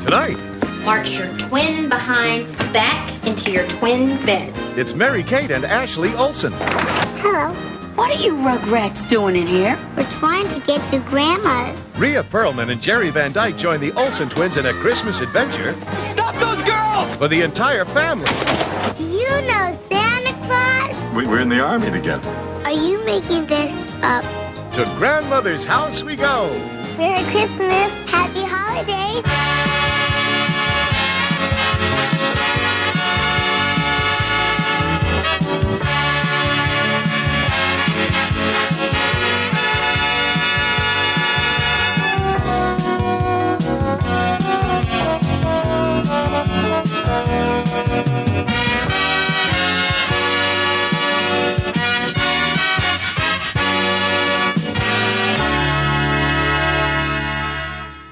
Tonight, march your twin behinds back into your twin bed. it's Mary Kate and Ashley Olsen. Hello. What are you rugrats doing in here? We're trying to get to Grandma's. Rhea Perlman and Jerry Van Dyke join the Olsen Twins in a Christmas adventure. Stop those girls! For the entire family. Do you know Santa Claus? We're in the army together. Are you making this up? To Grandmother's house we go. Merry Christmas. Happy holidays.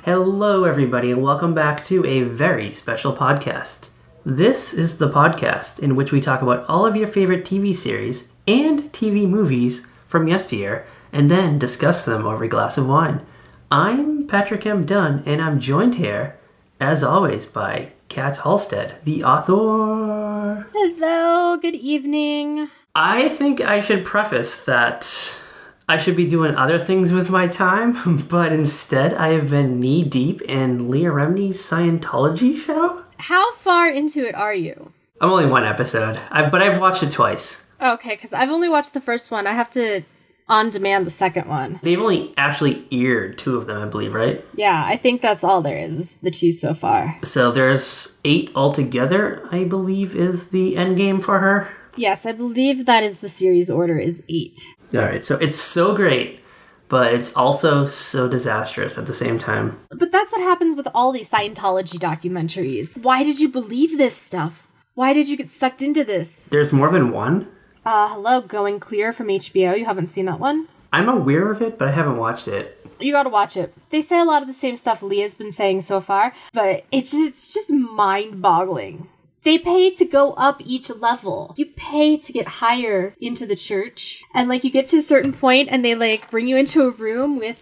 Hello, everybody, and welcome back to a very special podcast. This is the podcast in which we talk about all of your favorite TV series and TV movies from yesteryear, and then discuss them over a glass of wine. I'm Patrick M. Dunn, and I'm joined here, as always, by Kat Halstead, the author. Hello, good evening. I think I should preface that I should be doing other things with my time, but instead I have been knee-deep in Leah Remini's Scientology show. How far into it are you? I'm only one episode, but I've watched it twice. Okay, because I've only watched the first one. I have to on-demand the second one. They've only actually aired two of them, I believe, right? Yeah, I think that's all there is, the two so far. So there's 8 altogether, I believe, is the end game for her. Yes, I believe that is the series order is 8. Alright, so it's so great, but it's also so disastrous at the same time. But that's what happens with all these Scientology documentaries. Why did you believe this stuff? Why did you get sucked into this? There's more than one? Hello, Going Clear from HBO. You haven't seen that one? I'm aware of it, but I haven't watched it. You gotta watch it. They say a lot of the same stuff Leah's been saying so far, but it's just mind-boggling. They pay to go up each level. You pay to get higher into the church. And, you get to a certain point and they, bring you into a room with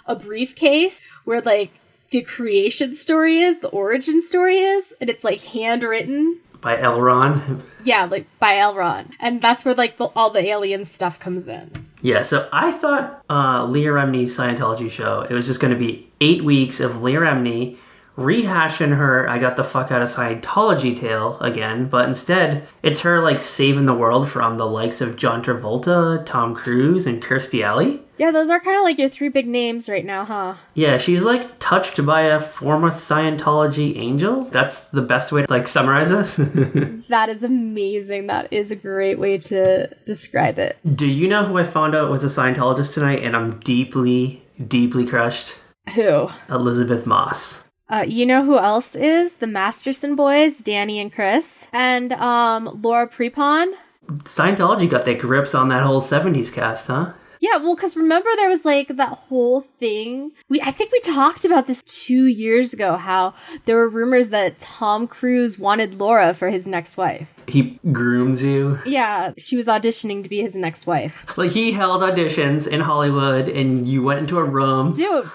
a briefcase where, the creation story is, the origin story is, and it's, handwritten. By L. Ron? Yeah, by L. Ron. And that's where, all the alien stuff comes in. Yeah, so I thought Leah Remini's Scientology show, it was just going to be 8 weeks of Leah Remini rehashing her I got the fuck out of Scientology tale again, but instead it's her saving the world from the likes of John Travolta, Tom Cruise, and Kirstie Alley. Yeah, those are kind of your 3 big names right now, huh? Yeah, she's touched by a former Scientology angel. That's the best way to summarize this. That is amazing. That is a great way to describe it. Do you know who I found out was a Scientologist tonight and I'm deeply, deeply crushed? Who? Elizabeth Moss. You know who else is? The Masterson boys, Danny and Chris. And Laura Prepon. Scientology got their grips on that whole 70s cast, huh? Yeah, well, because remember there was that whole thing. I think we talked about this 2 years ago, how there were rumors that Tom Cruise wanted Laura for his next wife. He grooms you? Yeah, she was auditioning to be his next wife. He held auditions in Hollywood and you went into a room. Dude.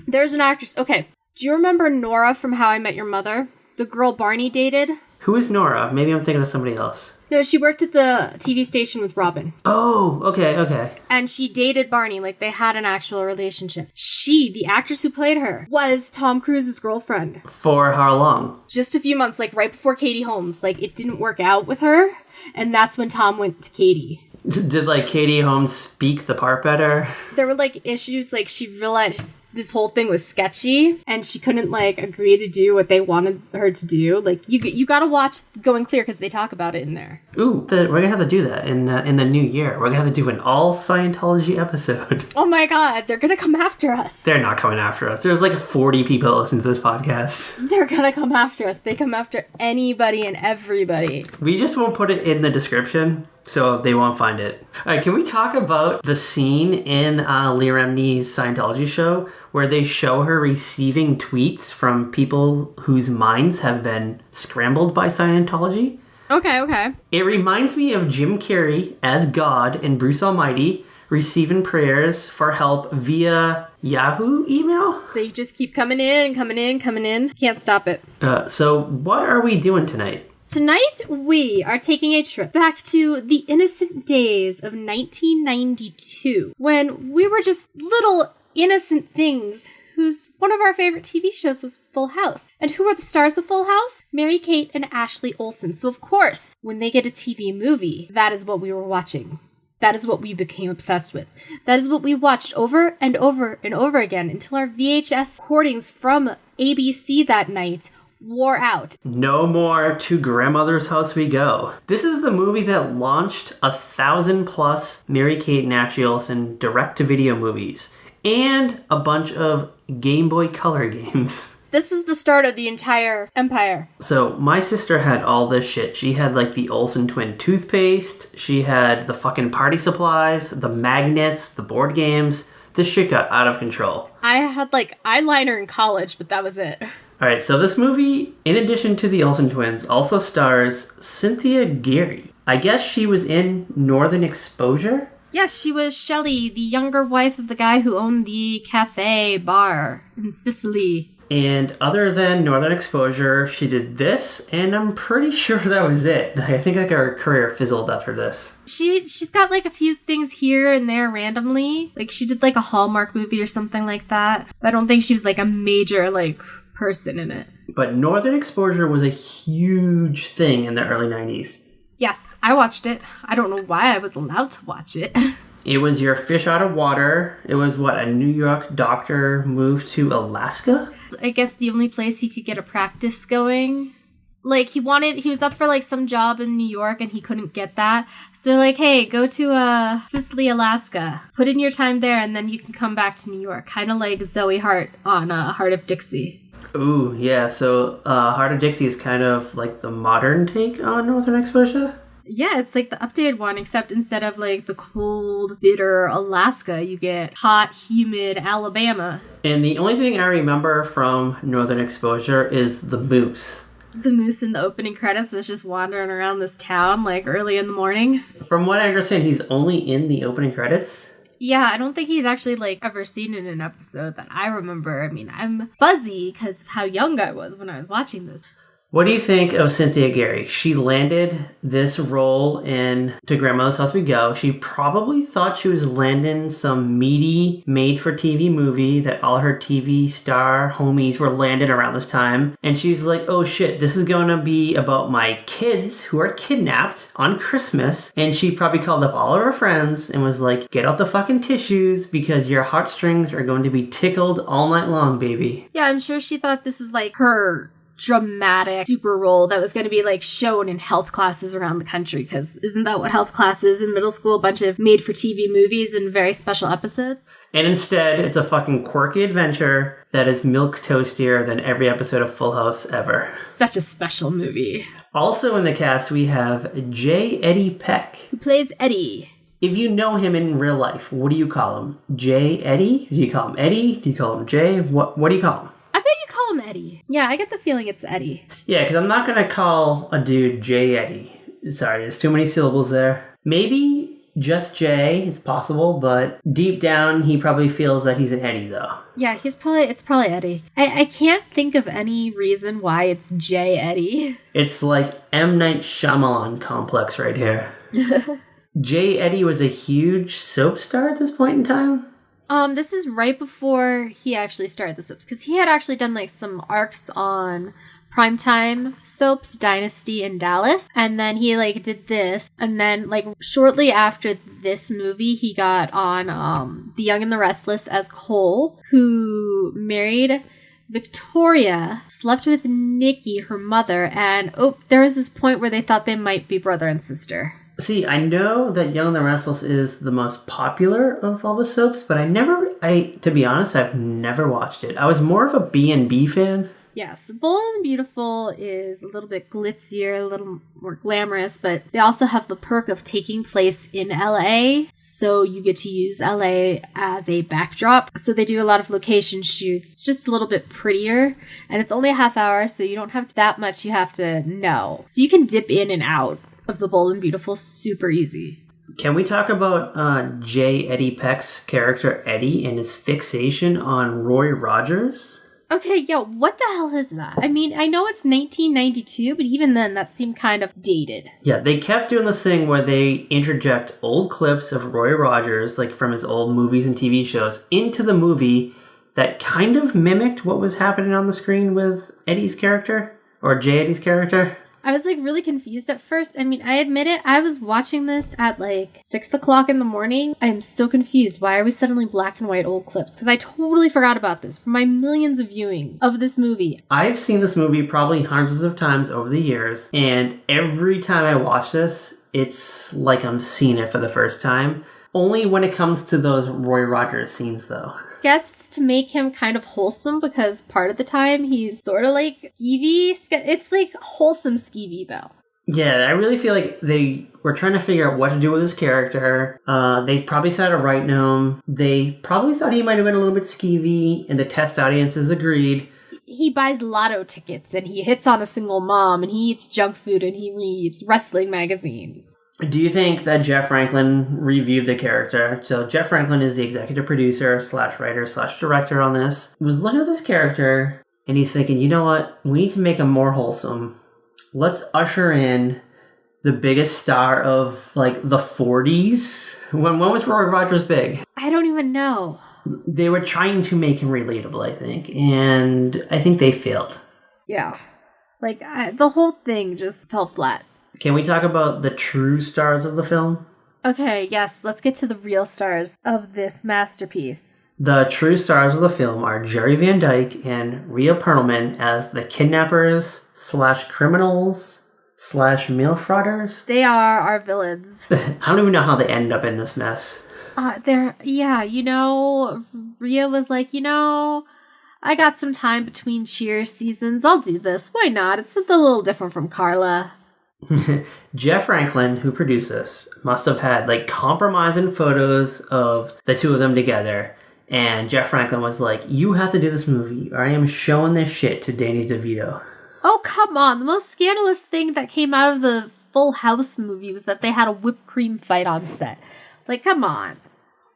There's an actress. Okay. Do you remember Nora from How I Met Your Mother? The girl Barney dated? Who is Nora? Maybe I'm thinking of somebody else. No, she worked at the TV station with Robin. Oh, okay. And she dated Barney. They had an actual relationship. She, the actress who played her, was Tom Cruise's girlfriend. For how long? Just a few months, right before Katie Holmes. It didn't work out with her. And that's when Tom went to Katie. Did, Katie Holmes speak the part better? There were, issues, she realized this whole thing was sketchy, and she couldn't, agree to do what they wanted her to do. You gotta watch Going Clear, because they talk about it in there. Ooh, we're gonna have to do that in the new year. We're gonna have to do an all Scientology episode. Oh my god, they're gonna come after us. They're not coming after us. There's 40 people that listen to this podcast. They're gonna come after us. They come after anybody and everybody. We just won't put it in the description, so they won't find it. Alright, can we talk about the scene in Leah Remini's Scientology show where they show her receiving tweets from people whose minds have been scrambled by Scientology? Okay. It reminds me of Jim Carrey as God in Bruce Almighty, receiving prayers for help via Yahoo email. They just keep coming in, coming in, coming in. Can't stop it. So what are we doing tonight? Tonight, we are taking a trip back to the innocent days of 1992, when we were just little innocent things whose one of our favorite TV shows was Full House. And who were the stars of Full House? Mary-Kate and Ashley Olsen. So of course, when they get a TV movie, that is what we were watching. That is what we became obsessed with. That is what we watched over and over and over again until our VHS recordings from ABC that night wore out. No more To Grandmother's House We Go. This is the movie that launched 1,000+ Mary-Kate and Ashley Olsen direct-to-video movies and a bunch of Game Boy Color games. This was the start of the entire empire. So my sister had all this shit. She had like the Olsen Twin toothpaste. She had the fucking party supplies, the magnets, the board games. This shit got out of control. I had like eyeliner in college, but that was it. Alright, so this movie, in addition to the Olsen Twins, also stars Cynthia Geary. I guess she was in Northern Exposure? Yes, she was Shelley, the younger wife of the guy who owned the cafe bar in Sicily. And other than Northern Exposure, she did this, and I'm pretty sure that was it. I think like her career fizzled after this. She's got like a few things here and there randomly. Like she did like a Hallmark movie or something like that. But I don't think she was like a major like person in it. But Northern Exposure was a huge thing in the early 90s. Yes, I watched it. I don't know why I was allowed to watch it. It was your fish out of water. It was what, a New York doctor moved to Alaska? I guess the only place he could get a practice going. Like he was up for like some job in New York and he couldn't get that. So like, hey, go to Sicily, Alaska. Put in your time there and then you can come back to New York. Kind of like Zoe Hart on Heart of Dixie. Ooh, yeah, so Heart of Dixie is kind of like the modern take on Northern Exposure? Yeah, it's like the updated one, except instead of like the cold, bitter Alaska, you get hot, humid Alabama. And the only thing I remember from Northern Exposure is the moose. The moose in the opening credits is just wandering around this town like early in the morning. From what I understand, he's only in the opening credits? Yeah, I don't think he's actually like ever seen in an episode that I remember. I mean, I'm fuzzy because of how young I was when I was watching this. What do you think of Cynthia Geary? She landed this role in To Grandmother's House We Go. She probably thought she was landing some meaty made-for-TV movie that all her TV star homies were landed around this time. And she's like, oh shit, this is going to be about my kids who are kidnapped on Christmas. And she probably called up all of her friends and was like, get out the fucking tissues because your heartstrings are going to be tickled all night long, baby. Yeah, I'm sure she thought this was like her dramatic super role that was going to be like shown in health classes around the country, because isn't that what health class is in middle school? A bunch of made for TV movies and very special episodes. And instead, it's a fucking quirky adventure that is milk toastier than every episode of Full House ever. Such a special movie. Also in the cast, we have J. Eddie Peck, who plays Eddie. If you know him in real life, what do you call him? J. Eddie? Do you call him Eddie? Do you call him Jay? What do you call him? I bet you call him Eddie. Yeah, I get the feeling it's Eddie. Yeah, because I'm not going to call a dude J. Eddie. Sorry, there's too many syllables there. Maybe just J, it's possible, but deep down, he probably feels that he's an Eddie, though. Yeah, it's probably Eddie. I can't think of any reason why it's J. Eddie. It's like M. Night Shyamalan complex right here. J. Eddie was a huge soap star at this point in time? This is right before he actually started the soaps, because he had actually done like some arcs on primetime soaps, Dynasty and Dallas, and then he like did this, and then like shortly after this movie he got on The Young and the Restless as Cole, who married Victoria, slept with Nikki, her mother, and there was this point where they thought they might be brother and sister. See, I know that Young and the Restless is the most popular of all the soaps, but to be honest, I've never watched it. I was more of a B&B fan. Yes, Bold and Beautiful is a little bit glitzier, a little more glamorous, but they also have the perk of taking place in LA, so you get to use LA as a backdrop. So they do a lot of location shoots. It's just a little bit prettier, and it's only a half hour, so you don't have that much you have to know. So you can dip in and out of the Bold and Beautiful super easy. Can we talk about J. Eddie Peck's character Eddie and his fixation on Roy Rogers? Okay, yeah, what the hell is that? I mean, I know it's 1992, but even then, that seemed kind of dated. Yeah, they kept doing this thing where they interject old clips of Roy Rogers, like from his old movies and TV shows, into the movie that kind of mimicked what was happening on the screen with Eddie's character, or J. Eddie's character. I was like really confused at first. I mean, I admit it, I was watching this at like 6 o'clock in the morning. I am so confused. Why are we suddenly black and white old clips? Because I totally forgot about this from my millions of viewings of this movie. I've seen this movie probably hundreds of times over the years, and every time I watch this, it's like I'm seeing it for the first time. Only when it comes to those Roy Rogers scenes, though. Guess to make him kind of wholesome, because part of the time he's sort of like skeevy. It's like wholesome skeevy, though. Yeah, I really feel like they were trying to figure out what to do with his character. They probably started writing him. They probably thought he might have been a little bit skeevy, and the test audiences agreed. He buys lotto tickets, and he hits on a single mom, and he eats junk food, and he reads wrestling magazines. Do you think that Jeff Franklin reviewed the character? So Jeff Franklin is the executive producer / writer / director on this. He was looking at this character and he's thinking, you know what? We need to make him more wholesome. Let's usher in the biggest star of like the 40s. When was Roy Rogers big? I don't even know. They were trying to make him relatable, I think. And I think they failed. Yeah. Like the whole thing just fell flat. Can we talk about the true stars of the film? Okay, yes, let's get to the real stars of this masterpiece. The true stars of the film are Jerry Van Dyke and Rhea Perlman as the kidnappers / criminals / mail frauders. They are our villains. I don't even know how they end up in this mess. Rhea was like, I got some time between Cheers seasons. I'll do this. Why not? It's something a little different from Carla. Jeff Franklin, who produced this, must have had like compromising photos of the two of them together. And Jeff Franklin was like, you have to do this movie or I am showing this shit to Danny DeVito. Oh, come on. The most scandalous thing that came out of the Full House movie was that they had a whipped cream fight on set. Like, come on.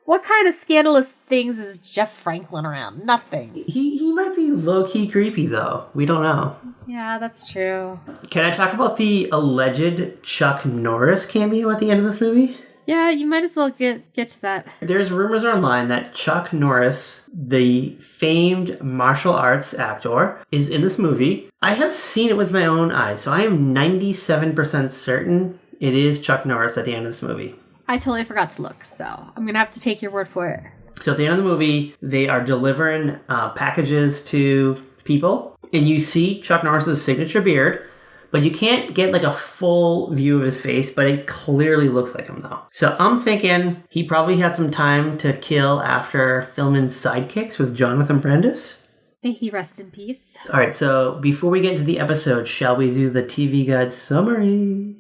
What kind of scandalous things is Jeff Franklin around? Nothing. He might be low-key creepy, though. We don't know. Yeah, that's true. Can I talk about the alleged Chuck Norris cameo at the end of this movie? Yeah, you might as well get to that. There's rumors online that Chuck Norris, the famed martial arts actor, is in this movie. I have seen it with my own eyes, so I am 97% certain it is Chuck Norris at the end of this movie. I totally forgot to look, so I'm going to have to take your word for it. So at the end of the movie, they are delivering packages to people, and you see Chuck Norris's signature beard, but you can't get like a full view of his face, but it clearly looks like him though. So I'm thinking he probably had some time to kill after filming Sidekicks with Jonathan Brandis. May he rest in peace. All right, so before we get into the episode, shall we do the TV Guide summary?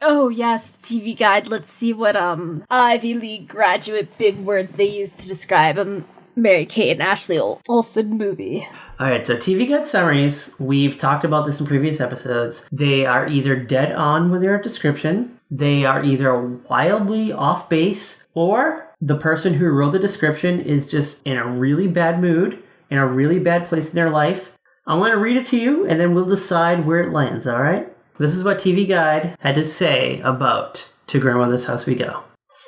Oh, yes, TV Guide. Let's see what Ivy League graduate big words they use to describe a Mary-Kate and Ashley Olsen movie. All right, so TV Guide summaries, we've talked about this in previous episodes. They are either dead on with their description, they are either wildly off base, or the person who wrote the description is just in a really bad mood, in a really bad place in their life. I'm going to read it to you, and then we'll decide where it lands, all right? This is what TV Guide had to say about To Grandmother's House We Go.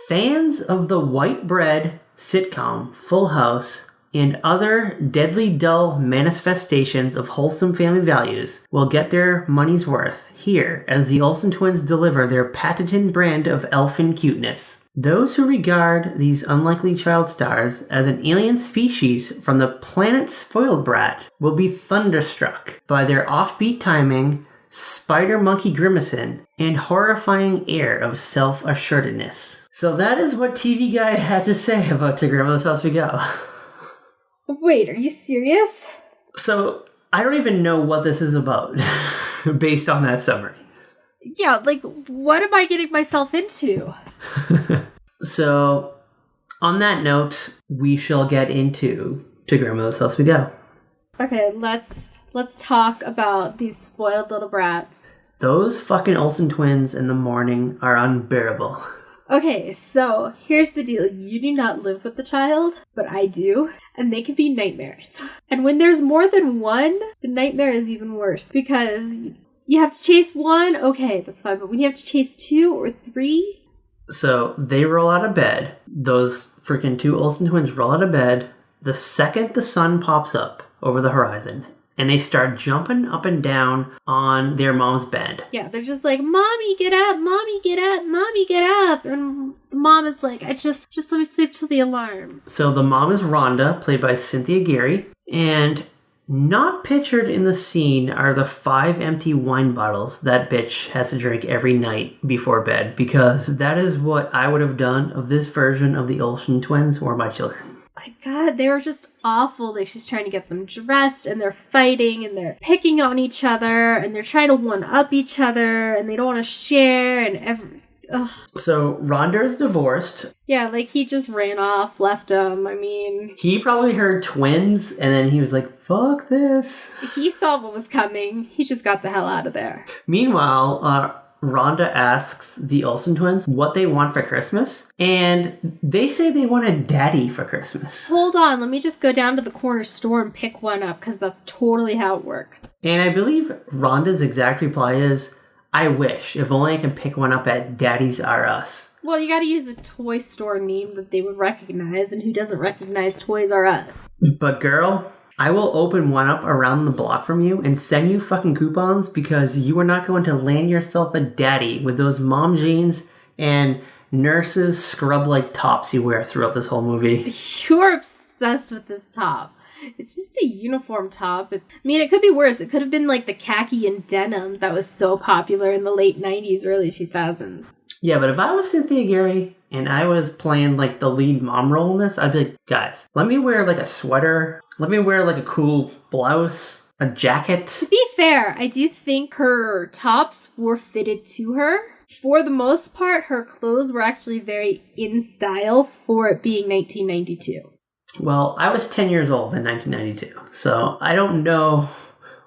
Fans of the white bread sitcom Full House and other deadly dull manifestations of wholesome family values will get their money's worth here as the Olsen Twins deliver their patented brand of elfin cuteness. Those who regard these unlikely child stars as an alien species from the planet Spoiled Brat will be thunderstruck by their offbeat timing, spider monkey grimacing, and horrifying air of self-assuredness. So that is what TV Guide had to say about To Grandmother's House We Go. Wait, are you serious? So I don't even know what this is about based on that summary. Yeah, like, what am I getting myself into? So on that note, we shall get into To Grandmother's House We Go. Okay, let's talk about these spoiled little brats. Those fucking Olsen twins in the morning are unbearable. Okay, so here's the deal. You do not live with the child, but I do, and they can be nightmares. And when there's more than one, the nightmare is even worse because you have to chase one, okay, that's fine, but when you have to chase 2 or 3... So they roll out of bed. Those freaking 2 Olsen twins roll out of bed the second the sun pops up over the horizon. And they start jumping up and down on their mom's bed. Yeah, they're just like, Mommy, get up! Mommy, get up! Mommy, get up! And the mom is like, just let me sleep till the alarm. So the mom is Rhonda, played by Cynthia Gary. And not pictured in the scene are the 5 empty wine bottles that bitch has to drink every night before bed. Because that is what I would have done of this version of the Olsen twins or my children. My God, they were just awful. Like, she's trying to get them dressed, and they're fighting, and they're picking on each other, and they're trying to one-up each other, and they don't want to share, and ugh. So Rhonda's divorced. Yeah, like, he just ran off, left them. I mean... He probably heard twins, and then he was like, fuck this. He saw what was coming. He just got the hell out of there. Meanwhile, Rhonda asks the Olsen twins what they want for Christmas, and they say they want a daddy for Christmas. Hold on, let me just go down to the corner store and pick one up, because that's totally how it works. And I believe Rhonda's exact reply is, I wish, if only I can pick one up at Daddy's R Us. Well, you gotta use a toy store name that they would recognize, and who doesn't recognize Toys R Us? But girl, I will open one up around the block from you and send you fucking coupons because you are not going to land yourself a daddy with those mom jeans and nurses scrub-like tops you wear throughout this whole movie. You're obsessed with this top. It's just a uniform top. I mean, it could be worse. It could have been like the khaki and denim that was so popular in the late 90s, early 2000s. Yeah, but if I was Cynthia Gary and I was playing like the lead mom role in this, I'd be like, guys, let me wear like a sweater. Let me wear like a cool blouse, a jacket. To be fair, I do think her tops were fitted to her. For the most part, her clothes were actually very in style for it being 1992. Well, I was 10 years old in 1992, so I don't know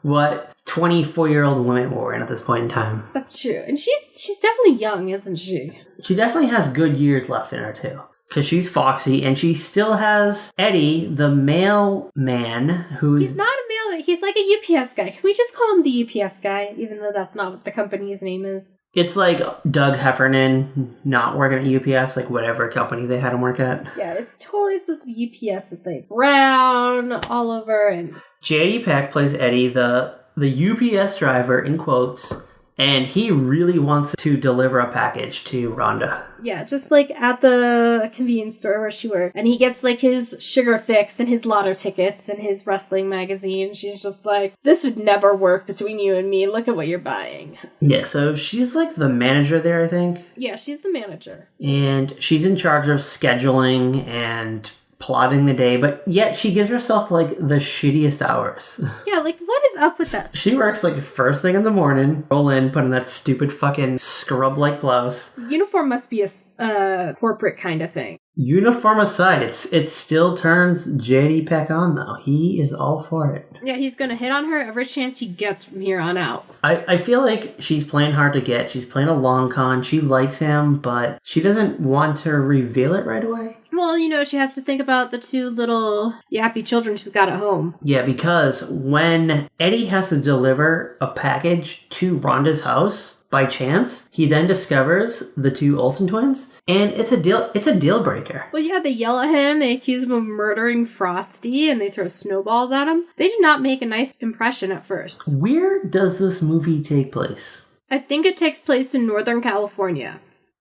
what 24-year-old women were wearing at this point in time. That's true. And she's definitely young, isn't she? She definitely has good years left in her, too. Because she's foxy, and she still has Eddie, the mailman, who's... He's not a mailman. He's like a UPS guy. Can we just call him the UPS guy, even though that's not what the company's name is? It's like Doug Heffernan not working at UPS, like whatever company they had him work at. Yeah, it's totally supposed to be UPS with like brown all over and... J.D. Peck plays Eddie, the UPS driver, in quotes, and he really wants to deliver a package to Rhonda. Yeah, just like at the convenience store where she worked. And he gets like his sugar fix and his lotto tickets and his wrestling magazine. She's just like, this would never work between you and me. Look at what you're buying. Yeah, so she's like the manager there, I think. Yeah, she's the manager. And she's in charge of scheduling and plotting the day, but yet she gives herself like the shittiest hours. Yeah, like what is up with that? She works like first thing in the morning, roll in, put in that stupid fucking scrub-like blouse. Uniform must be a corporate kind of thing. Uniform aside, it still turns J.D. Peck on though. He is all for it. Yeah, he's gonna hit on her every chance he gets from here on out. I feel like she's playing hard to get. She's playing a long con. She likes him, but she doesn't want to reveal it right away. Well, you know, she has to think about the 2 little yappy children she's got at home. Yeah, because when Eddie has to deliver a package to Rhonda's house, by chance, he then discovers the 2 Olsen twins, and it's a deal breaker. Well, yeah, they yell at him, they accuse him of murdering Frosty, and they throw snowballs at him. They do not make a nice impression at first. Where does this movie take place? I think it takes place in Northern California.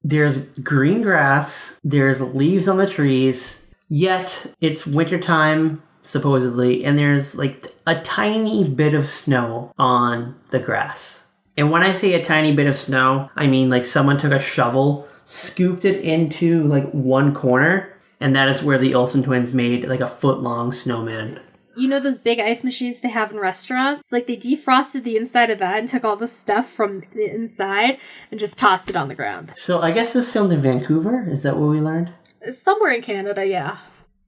There's green grass, there's leaves on the trees, yet it's wintertime, supposedly, and there's like a tiny bit of snow on the grass. And when I say a tiny bit of snow, I mean like someone took a shovel, scooped it into like one corner, and that is where the Olsen twins made like a foot-long snowman. You know those big ice machines they have in restaurants? Like, they defrosted the inside of that and took all the stuff from the inside and just tossed it on the ground. So I guess this filmed in Vancouver? Is that what we learned? Somewhere in Canada, yeah.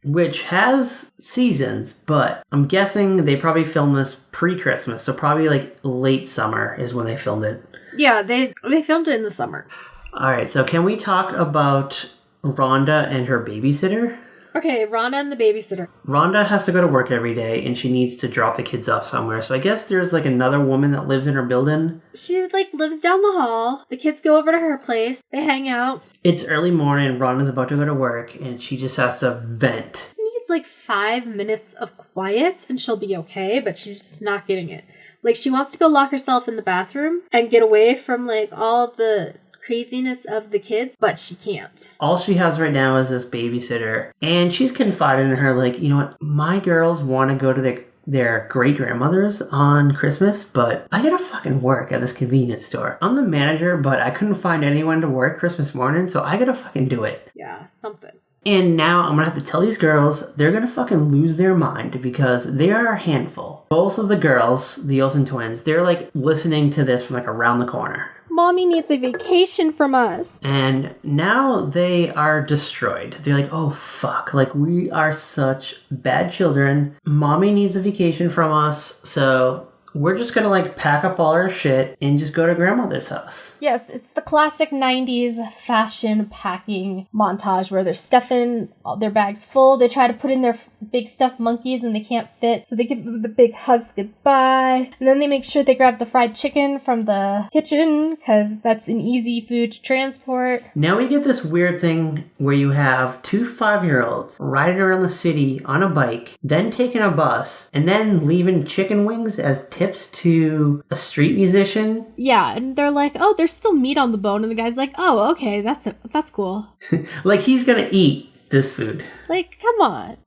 Which has seasons, but I'm guessing they probably filmed this pre-Christmas, so probably like late summer is when they filmed it. Yeah, they filmed it in the summer. All right, so can we talk about Rhonda and her babysitter? Okay, Rhonda and the babysitter. Rhonda has to go to work every day, and she needs to drop the kids off somewhere. So I guess there's like another woman that lives in her building. She like lives down the hall. The kids go over to her place. They hang out. It's early morning. Rhonda's about to go to work, and she just has to vent. She needs like 5 minutes of quiet, and she'll be okay. But she's just not getting it. Like she wants to go lock herself in the bathroom and get away from like all the craziness of the kids, but she can't. All she has right now is this babysitter, and she's confided in her, like, you know what, my girls want to go to their great-grandmother's on Christmas, but I gotta fucking work at this convenience store. I'm the manager, but I couldn't find anyone to work Christmas morning, so I gotta fucking do it. Yeah, something. And now I'm gonna have to tell these girls they're gonna fucking lose their mind because they are a handful. Both of the girls, the Olsen twins, they're like listening to this from like around the corner. Mommy needs a vacation from us. And now they are destroyed. They're like, oh fuck, like we are such bad children. Mommy needs a vacation from us, so we're just gonna like pack up all our shit and just go to grandmother's house. Yes, it's the classic 90s fashion packing montage where they're stuffing all their bags full. They try to put in their big stuffed monkeys and they can't fit, so they give them the big hugs goodbye. And then they make sure they grab the fried chicken from the kitchen because that's an easy food to transport. Now we get this weird thing where you have 2 5-year-olds riding around the city on a bike, then taking a bus, and then leaving chicken wings as tips to a street musician. Yeah, and they're like, oh, there's still meat on the bone, and the guy's like, oh, okay, that's cool. Like he's gonna eat this food. Like, come on.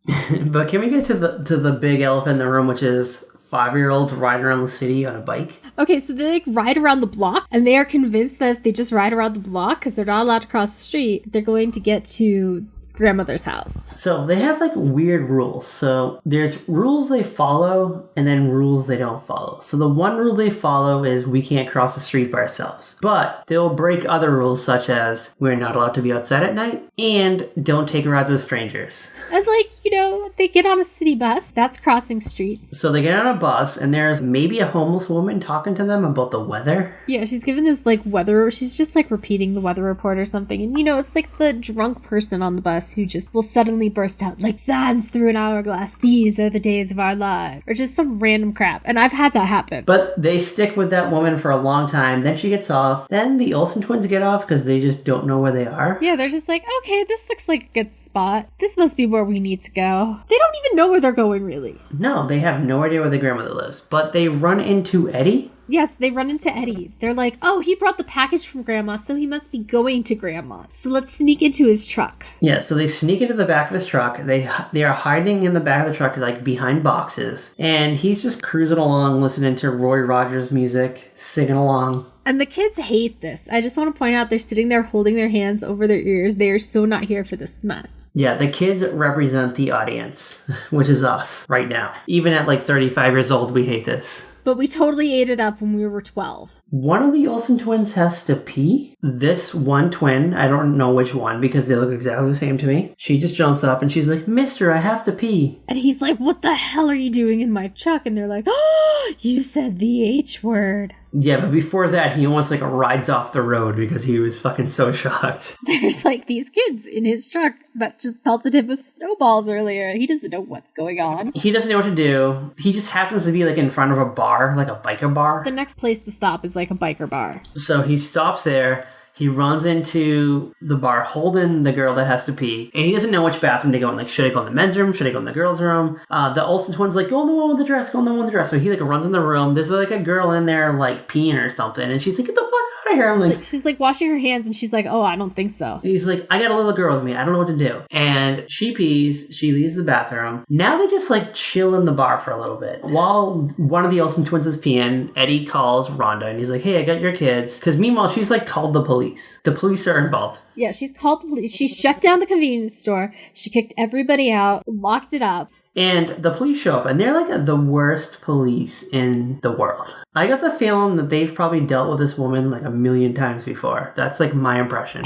But can we get to the big elephant in the room, which is 5-year-olds riding around the city on a bike? Okay, so they like ride around the block, and they are convinced that if they just ride around the block, because they're not allowed to cross the street, they're going to get to grandmother's house. So they have like weird rules. So there's rules they follow and then rules they don't follow. So the one rule they follow is we can't cross the street by ourselves. But they'll break other rules such as we're not allowed to be outside at night and don't take rides with strangers. And like, you know, they get on a city bus. That's crossing streets. So they get on a bus and there's maybe a homeless woman talking to them about the weather. Yeah, she's giving this like weather. She's just like repeating the weather report or something. And you know, it's like the drunk person on the bus who just will suddenly burst out like sands through an hourglass. These are the days of our lives. Or just some random crap. And I've had that happen. But they stick with that woman for a long time. Then she gets off. Then the Olsen twins get off because they just don't know where they are. Yeah, they're just like, okay, this looks like a good spot. This must be where we need to go. They don't even know where they're going, really. No, they have no idea where their grandmother lives. But they run into Eddie. Yes, they run into Eddie. They're like, oh, he brought the package from Grandma, so he must be going to Grandma. So let's sneak into his truck. Yeah, so they sneak into the back of his truck. They are hiding in the back of the truck, like behind boxes. And he's just cruising along, listening to Roy Rogers music, singing along. And the kids hate this. I just want to point out they're sitting there holding their hands over their ears. They are so not here for this mess. Yeah, the kids represent the audience, which is us right now. Even at like 35 years old, we hate this. But we totally ate it up when we were 12. One of the Olsen twins has to pee. This one twin, I don't know which one because they look exactly the same to me. She just jumps up and she's like, Mister, I have to pee. And he's like, what the hell are you doing in my truck? And they're like, oh, you said the H word. Yeah, but before that, he almost like rides off the road because he was fucking so shocked. There's like these kids in his truck that just pelted him with snowballs earlier. He doesn't know what's going on. He doesn't know what to do. He just happens to be like in front of a bar, like a biker bar. The next place to stop is like a biker bar. So he stops there. He runs into the bar holding the girl that has to pee. And he doesn't know which bathroom to go in. Like, should I go in the men's room? Should I go in the girls' room? The Olsen twins like, go in the one with the dress. Go in the one with the dress. So he like runs in the room. There's like a girl in there like peeing or something. And she's like, get the fuck out of here. I'm like, she's like washing her hands and she's like, oh, I don't think so. He's like, I got a little girl with me. I don't know what to do. And she pees. She leaves the bathroom. Now they just like chill in the bar for a little bit. While one of the Olsen twins is peeing, Eddie calls Rhonda and he's like, hey, I got your kids. Because meanwhile, she's like called the police. The police are involved. Yeah, she's called the police. She shut down the convenience store. She kicked everybody out, locked it up. And the police show up, and they're like the worst police in the world. I got the feeling that they've probably dealt with this woman like a million times before. That's like my impression.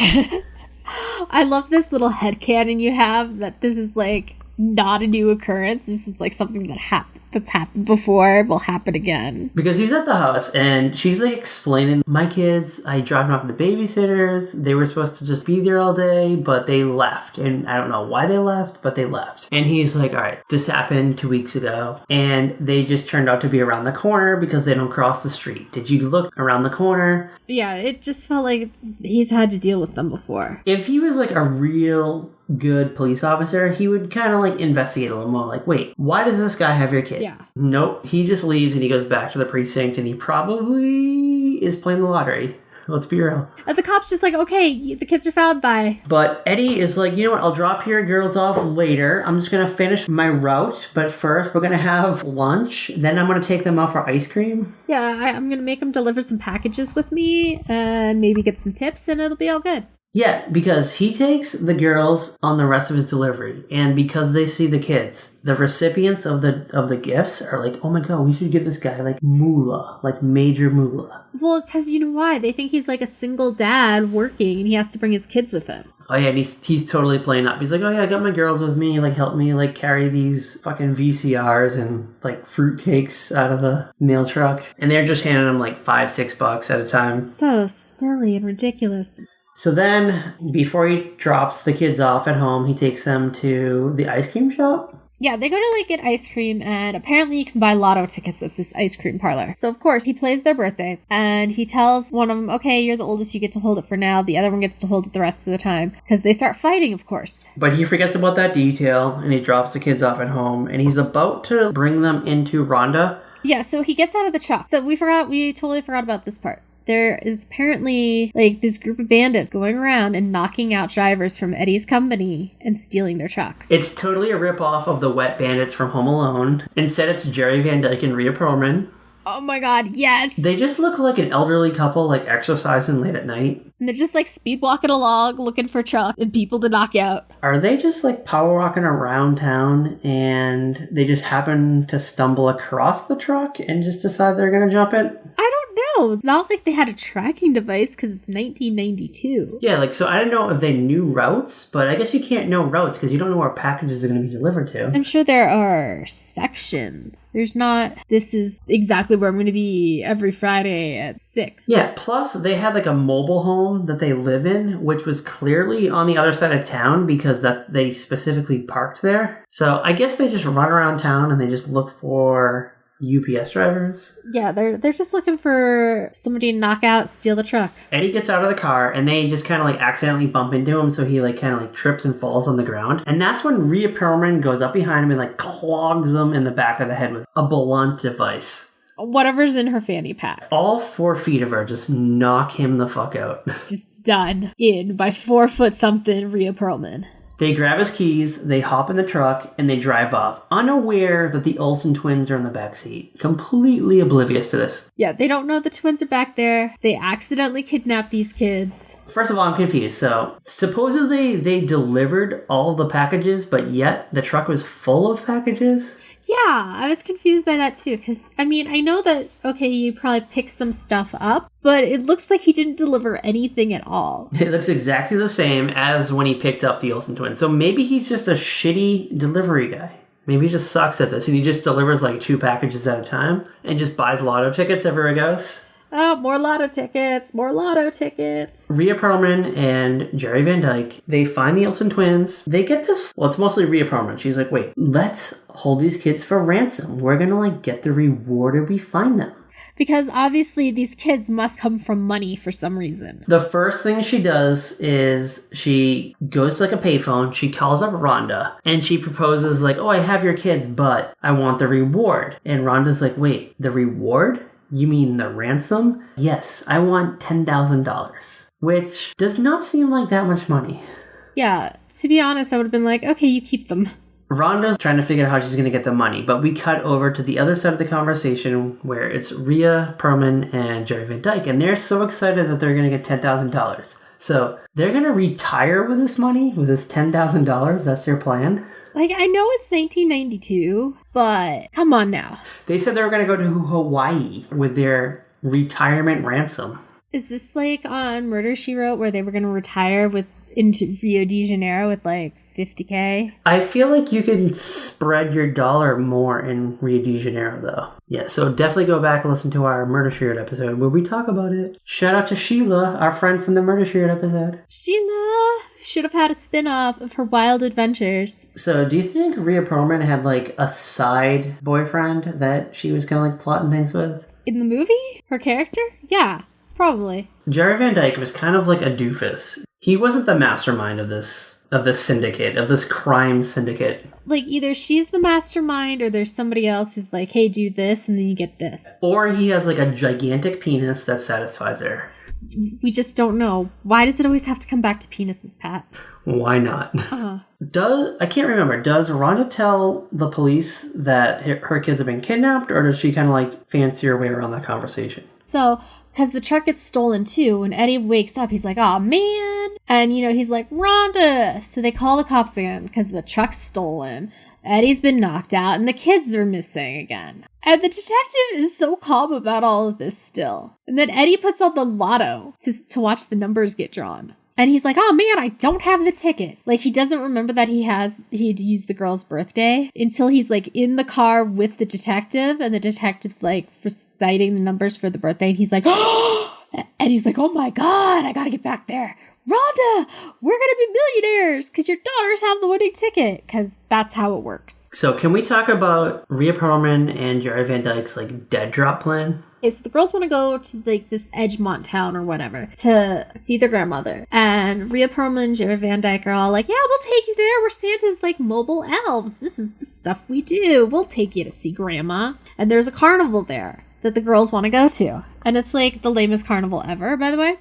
I love this little headcanon you have that this is like not a new occurrence. This is like something that's happened before, will happen again. Because he's at the house and she's like explaining, my kids, I dropped off the babysitters. They were supposed to just be there all day, but they left. And I don't know why they left, but they left. And he's like, all right, this happened 2 weeks ago. And they just turned out to be around the corner because they don't cross the street. Did you look around the corner? Yeah, it just felt like he's had to deal with them before. If he was like a real good police officer, he would kind of like investigate a little more. Like, wait, why does this guy have your kid? Yeah. Nope. He just leaves and he goes back to the precinct and he probably is playing the lottery. Let's be real. And the cop's just like, okay, the kids are found, bye. But Eddie is like, you know what, I'll drop your girls off later. I'm just going to finish my route. But first, we're going to have lunch. Then I'm going to take them out for ice cream. Yeah, I'm going to make them deliver some packages with me and maybe get some tips and it'll be all good. Yeah, because he takes the girls on the rest of his delivery, and because they see the kids, the recipients of the gifts are like, oh my god, we should give this guy like moolah, like major moolah. Well, because you know why? They think he's like a single dad working and he has to bring his kids with him. Oh yeah, and he's totally playing up. He's like, oh yeah, I got my girls with me, like help me like carry these fucking VCRs and like fruitcakes out of the mail truck. And they're just handing him like $5-6 at a time. So silly and ridiculous. So then, before he drops the kids off at home, he takes them to the ice cream shop. Yeah, they go to like get ice cream, and apparently you can buy lotto tickets at this ice cream parlor. So of course, he plays their birthday, and he tells one of them, okay, you're the oldest, you get to hold it for now. The other one gets to hold it the rest of the time. Because they start fighting, of course. But he forgets about that detail, and he drops the kids off at home, and he's about to bring them into Rhonda. Yeah, so he gets out of the truck. So we totally forgot about this part. There is apparently like this group of bandits going around and knocking out drivers from Eddie's company and stealing their trucks. It's totally a ripoff of the Wet Bandits from Home Alone. Instead, it's Jerry Van Dyke and Rhea Perlman. Oh my god, yes! They just look like an elderly couple, like exercising late at night. And they're just like speed walking along, looking for trucks and people to knock out. Are they just like power walking around town and they just happen to stumble across the truck and just decide they're gonna jump it? I don't know. It's not like they had a tracking device because it's 1992. Yeah, like, so I don't know if they knew routes, but I guess you can't know routes because you don't know where packages are going to be delivered to. I'm sure there are sections. There's not, this is exactly where I'm going to be every Friday at 6. Yeah, plus they had like a mobile home that they live in, which was clearly on the other side of town because that they specifically parked there. So I guess they just run around town and they just look for UPS drivers. Yeah, they're just looking for somebody to knock out, steal the truck. Eddie gets out of the car and they just kind of like accidentally bump into him, so he like kind of like trips and falls on the ground. And that's when Rhea Perlman goes up behind him and like clogs him in the back of the head with a blunt device. Whatever's in her fanny pack. All 4 feet of her just knock him the fuck out. Just done in by 4 foot something Rhea Perlman. They grab his keys, they hop in the truck, and they drive off, unaware that the Olsen twins are in the backseat. Completely oblivious to this. Yeah, they don't know the twins are back there. They accidentally kidnap these kids. First of all, I'm confused. So, supposedly they delivered all the packages, but yet the truck was full of packages? Yeah, I was confused by that too, because, I mean, I know that, okay, you probably picked some stuff up, but it looks like he didn't deliver anything at all. It looks exactly the same as when he picked up the Olsen twins. So maybe he's just a shitty delivery guy. Maybe he just sucks at this, and he just delivers like 2 packages at a time, and just buys lotto tickets everywhere he goes. Oh, more lotto tickets, more lotto tickets. Rhea Perlman and Jerry Van Dyke, they find the Olsen twins. They get this, well, it's mostly Rhea Perlman. She's like, wait, let's hold these kids for ransom. We're gonna like get the reward if we find them. Because obviously these kids must come from money for some reason. The first thing she does is she goes to like a payphone, she calls up Rhonda, and she proposes like, oh, I have your kids, but I want the reward. And Rhonda's like, wait, the reward? You mean the ransom? Yes, I want $10,000, which does not seem like that much money. Yeah, to be honest, I would have been like, okay, you keep them. Rhonda's trying to figure out how she's going to get the money, but we cut over to the other side of the conversation where it's Rhea Perlman and Jerry Van Dyke, and they're so excited that they're going to get $10,000. So they're going to retire with this money, with this $10,000. That's their plan. Like, I know it's 1992, but come on now. They said they were going to go to Hawaii with their retirement ransom. Is this like on Murder, She Wrote, where they were going to retire into Rio de Janeiro with like $50K. I feel like you can spread your dollar more in Rio de Janeiro, though. Yeah, so definitely go back and listen to our Murder She Wrote episode where we talk about it. Shout out to Sheila, our friend from the Murder She Wrote episode. Sheila should have had a spin-off of her wild adventures. So do you think Rhea Perlman had like a side boyfriend that she was kind of like plotting things with? In the movie? Her character? Yeah, probably. Jerry Van Dyke was kind of like a doofus. He wasn't the mastermind of this syndicate, of this crime syndicate. Like, either she's the mastermind or there's somebody else who's like, hey, do this and then you get this. Or he has like a gigantic penis that satisfies her. We just don't know. Why does it always have to come back to penises, Pat? Why not? I can't remember. Does Rhonda tell the police that her kids have been kidnapped, or does she kind of like fancy her way around that conversation? So, because the truck gets stolen too, when Eddie wakes up, he's like, oh man. And, he's like, Rhonda. So they call the cops again because the truck's stolen. Eddie's been knocked out and the kids are missing again. And the detective is so calm about all of this still. And then Eddie puts on the lotto to watch the numbers get drawn. And he's like, oh man, I don't have the ticket. Like, he doesn't remember that he'd used the girl's birthday until he's like in the car with the detective. And the detective's like reciting the numbers for the birthday. And he's like, oh, and he's like, oh my God, I gotta get back there. Rhonda, we're gonna be millionaires because your daughters have the winning ticket, because that's how it works. So can we talk about Rhea Perlman and Jerry Van Dyke's like dead drop plan? Okay, so the girls want to go to like this Edgemont town or whatever to see their grandmother, and Rhea Perlman and Jerry Van Dyke are all like, yeah, we'll take you there. We're Santa's like mobile elves. This is the stuff we do. We'll take you to see grandma. And there's a carnival there that the girls want to go to, and it's like the lamest carnival ever, by the way.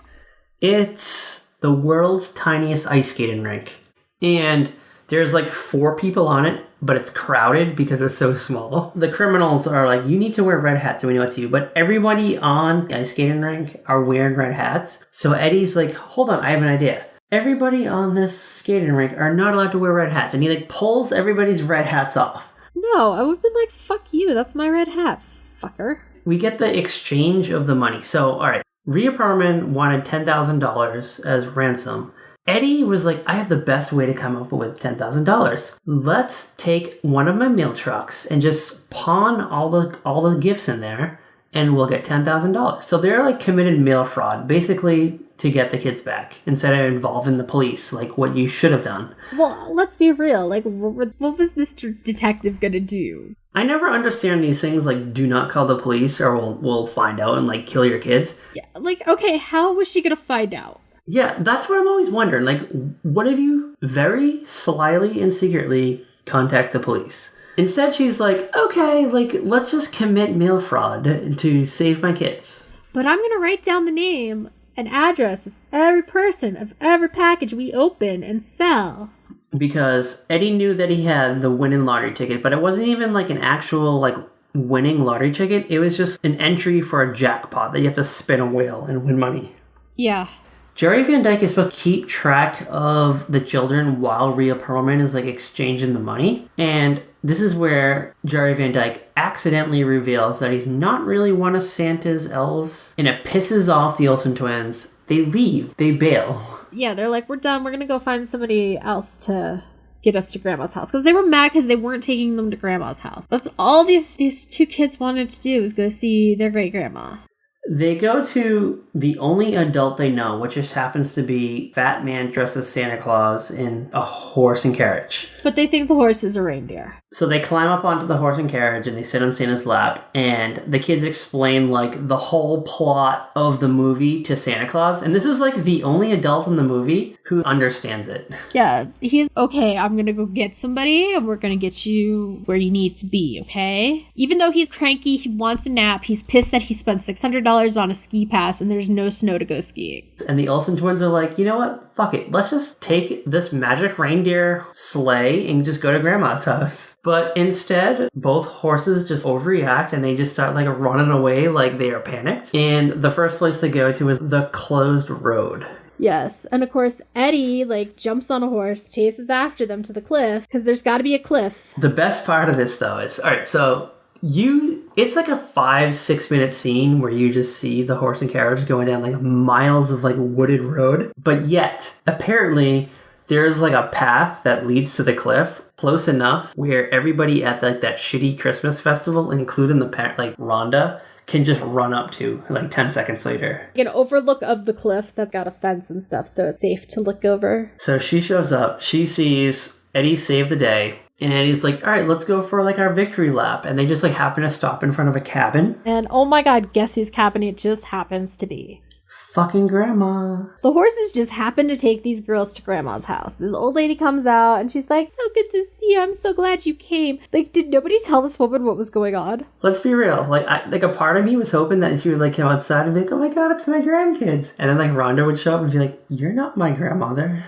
It's the world's tiniest ice skating rink. And there's like 4 people on it, but it's crowded because it's so small. The criminals are like, you need to wear red hats, and we know it's you. But everybody on the ice skating rink are wearing red hats. So Eddie's like, hold on, I have an idea. Everybody on this skating rink are not allowed to wear red hats. And he like pulls everybody's red hats off. No, I would have been like, fuck you, that's my red hat, fucker. We get the exchange of the money. So, all right. Rhea Perlman wanted $10,000 as ransom. Eddie was like, I have the best way to come up with $10,000. Let's take one of my mail trucks and just pawn all the gifts in there, and we'll get $10,000. So they're like committed mail fraud, basically to get the kids back instead of involving the police, like what you should have done. Well, let's be real. Like, what was Mr. Detective gonna do? I never understand these things like, do not call the police or we'll find out and like kill your kids. Yeah, like, okay, how was she gonna find out? Yeah, that's what I'm always wondering. Like, what if you very slyly and secretly contact the police? Instead, she's like, okay, like, let's just commit mail fraud to save my kids. But I'm gonna write down the name and address of every person of every package we open and sell. Because Eddie knew that he had the winning lottery ticket, but it wasn't even like an actual like winning lottery ticket. It was just an entry for a jackpot that you have to spin a wheel and win money. Yeah. Jerry Van Dyke is supposed to keep track of the children while Rhea Perlman is like exchanging the money. And this is where Jerry Van Dyke accidentally reveals that he's not really one of Santa's elves. And it pisses off the Olsen twins. They leave. They bail. Yeah, they're like, we're done. We're going to go find somebody else to get us to Grandma's house. Because they were mad because they weren't taking them to Grandma's house. That's all these 2 kids wanted to do, was go see their great-grandma. They go to the only adult they know, which just happens to be fat man dressed as Santa Claus in a horse and carriage. But they think the horse is a reindeer. So they climb up onto the horse and carriage and they sit on Santa's lap, and the kids explain like the whole plot of the movie to Santa Claus. And this is like the only adult in the movie who understands it. Yeah, he's, okay, I'm gonna go get somebody and we're gonna get you where you need to be, okay? Even though he's cranky, he wants a nap, he's pissed that he spent $600 on a ski pass and there's no snow to go skiing. And the Olsen twins are like, you know what? Fuck it. Let's just take this magic reindeer sleigh and just go to Grandma's house. But instead, both horses just overreact and they just start like running away like they are panicked. And the first place they go to is the closed road. Yes, and of course Eddie like jumps on a horse, chases after them to the cliff, because there's got to be a cliff. The best part of this though is, alright, so it's like a 5-6 minute scene where you just see the horse and carriage going down like miles of like wooded road. But yet, apparently, there's like a path that leads to the cliff close enough where everybody at like that shitty Christmas festival, including the like Rhonda, can just run up to like 10 seconds later. An overlook of the cliff that's got a fence and stuff, so it's safe to look over. So she shows up, she sees Eddie save the day, and Eddie's like, all right, let's go for like our victory lap. And they just like happen to stop in front of a cabin. And oh my god, guess whose cabin it just happens to be? Fucking Grandma. The horses just happen to take these girls to Grandma's house. This old lady comes out and she's like, so good to see you. I'm so glad you came. Like, did nobody tell this woman what was going on? Let's be real. Like, a part of me was hoping that she would like come outside and be like, oh my god, it's my grandkids. And then like Rhonda would show up and be like, you're not my grandmother.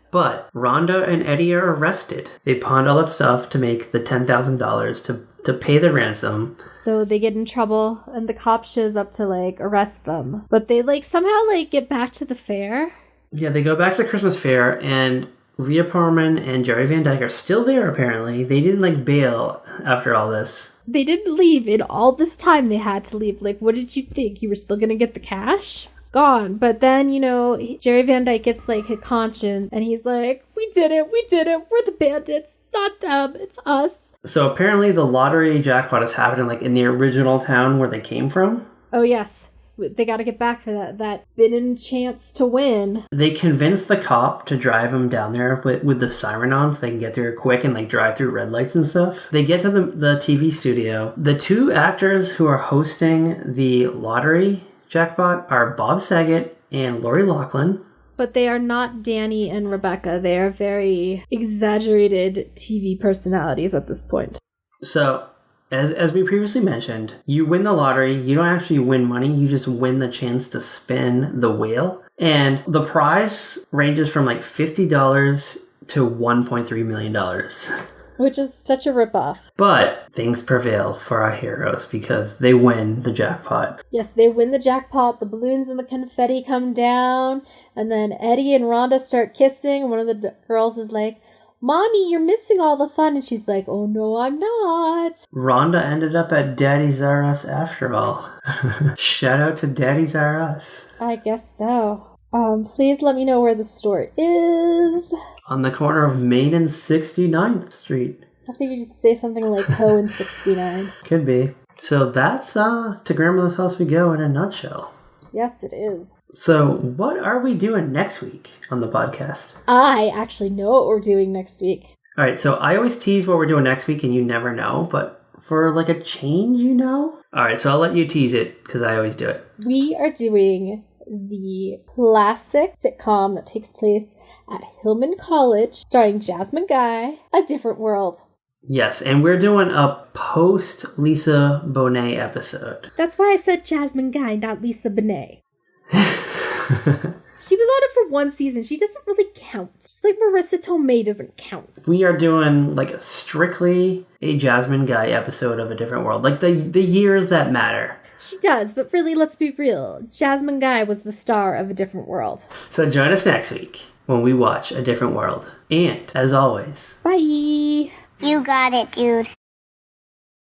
But Rhonda and Eddie are arrested. They pawned all that stuff to make the $10,000 to pay the ransom. So they get in trouble and the cop shows up to like arrest them. But they like somehow like get back to the fair. Yeah, they go back to the Christmas fair and Rhea Perlman and Jerry Van Dyke are still there apparently. They didn't like bail after all this. They didn't leave. In all this time they had to leave. Like, what did you think? You were still gonna get the cash? Gone. But then, you know, Jerry Van Dyke gets like a conscience and he's like, we did it, we're the bandits, not them, it's us. So apparently the lottery jackpot is happening like in the original town where they came from. Oh yes, they got to get back for that bidden chance to win. They convince the cop to drive them down there with the siren on so they can get there quick and like drive through red lights and stuff. They get to the TV studio. The two actors who are hosting the lottery jackpot are Bob Saget and Lori Loughlin. But they are not Danny and Rebecca. They are very exaggerated TV personalities at this point. So, as we previously mentioned, you win the lottery. You don't actually win money. You just win the chance to spin the wheel. And the prize ranges from like $50 to $1.3 million. Which is such a ripoff. But things prevail for our heroes because they win the jackpot. Yes, they win the jackpot. The balloons and the confetti come down. And then Eddie and Rhonda start kissing. One of the girls is like, Mommy, you're missing all the fun. And she's like, oh no, I'm not. Rhonda ended up at Daddy's R Us after all. Shout out to Daddy's R Us. I guess so. Please let me know where the store is. On the corner of Main and 69th Street. I think you just say something like Ho and 69. Could be. So that's To Grandmother's House We Go in a nutshell. Yes, it is. So what are we doing next week on the podcast? I actually know what we're doing next week. All right, so I always tease what we're doing next week and you never know, but for like a change, you know? All right, so I'll let you tease it because I always do it. We are doing the classic sitcom that takes place at Hillman College, starring Jasmine Guy, A Different World. Yes, and we're doing a post-Lisa Bonet episode. That's why I said Jasmine Guy, not Lisa Bonet. She was on it for one season. She doesn't really count. Just like Marissa Tomei doesn't count. We are doing like strictly a Jasmine Guy episode of A Different World. Like the years that matter. She does, but really, let's be real. Jasmine Guy was the star of A Different World. So join us next week when we watch A Different World. And, as always... Bye! You got it, dude.